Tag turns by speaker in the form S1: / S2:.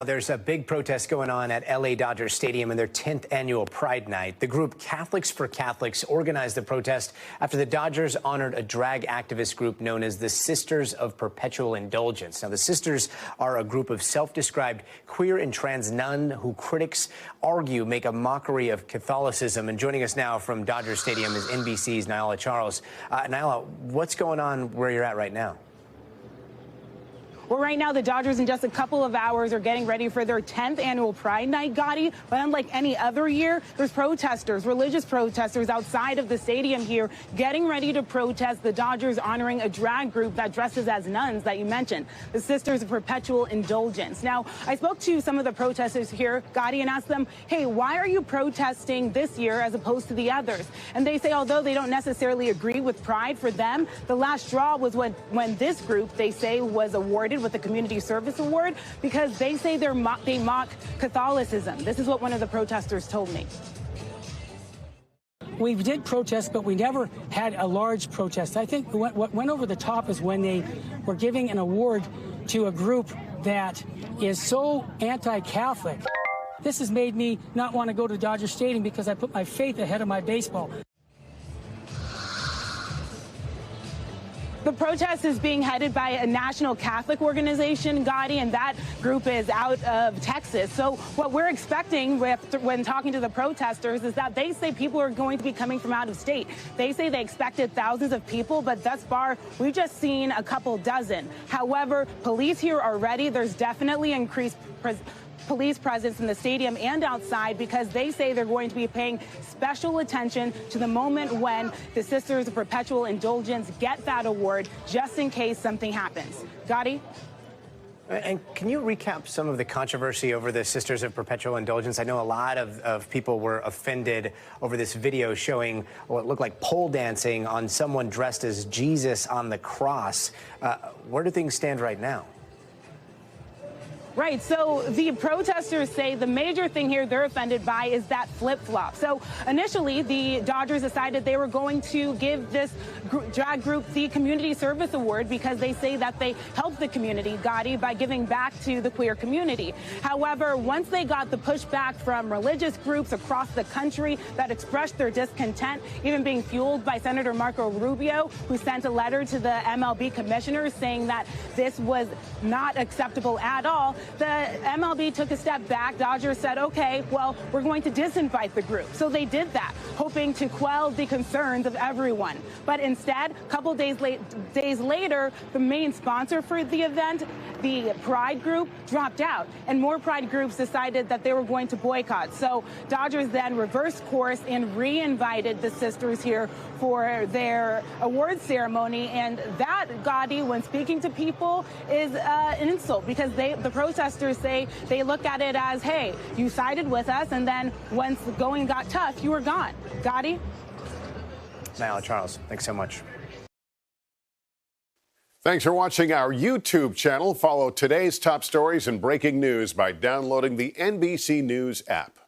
S1: There's a big protest going on at LA Dodger Stadium in their 10th annual Pride Night. The group Catholics for Catholics organized the protest after the Dodgers honored a drag activist group known as the Sisters of Perpetual Indulgence. Now, the Sisters are a group of self-described queer and trans nuns who critics argue make a mockery of Catholicism. And joining us now from Dodger Stadium is NBC's Niala Charles. Niala, what's going on where you're at right now?
S2: Well, right now, the Dodgers in just a couple of hours are getting ready for their 10th annual Pride Night, Gotti. But unlike any other year, there's protesters, religious protesters outside of the stadium here getting ready to protest the Dodgers honoring a drag group that dresses as nuns that you mentioned, the Sisters of Perpetual Indulgence. Now, I spoke to some of the protesters here, Gotti, and asked them, hey, why are you protesting this year as opposed to the others? And they say, although they don't necessarily agree with Pride, for them, the last straw was when this group, they say, was awarded with the Community Service Award because they say they mock Catholicism. This is what one of the protesters told me.
S3: We did protest, but we never had a large protest. I think what went over the top is when they were giving an award to a group that is so anti-Catholic. This has made me not want to go to Dodger Stadium because I put my faith ahead of my baseball.
S2: The protest is being headed by a national Catholic organization, Gotti, and that group is out of Texas. So what we're expecting when talking to the protesters is that they say people are going to be coming from out of state. They say they expected thousands of people, but thus far, we've just seen a couple dozen. However, police here are ready. There's definitely increased police presence in the stadium and outside because they say they're going to be paying special attention to the moment when the Sisters of Perpetual Indulgence get that award, just in case something happens. Gotti?
S1: And can you recap some of the controversy over the Sisters of Perpetual Indulgence? I know a lot of people were offended over this video showing what looked like pole dancing on someone dressed as Jesus on the cross. Where do things stand right now?
S2: Right. So the protesters say the major thing here they're offended by is that flip-flop. So initially, the Dodgers decided they were going to give this drag group the Community Service Award because they say that they helped the community, Gotti, by giving back to the queer community. However, once they got the pushback from religious groups across the country that expressed their discontent, even being fueled by Senator Marco Rubio, who sent a letter to the MLB commissioners saying that this was not acceptable at all, the MLB took a step back. Dodgers said, okay, well, we're going to disinvite the group. So they did that, hoping to quell the concerns of everyone. But instead, a couple days later, the main sponsor for the event, the Pride group, dropped out. And more Pride groups decided that they were going to boycott. So Dodgers then reversed course and re-invited the sisters here for their award ceremony. And that, Gotti, when speaking to people, is an insult because the protesters say they look at it as, hey, you sided with us, and then once the going got tough, you were gone. Gotti?
S1: Niala Charles, thanks so much.
S4: Thanks for watching our YouTube channel. Follow today's top stories and breaking news by downloading the NBC News app.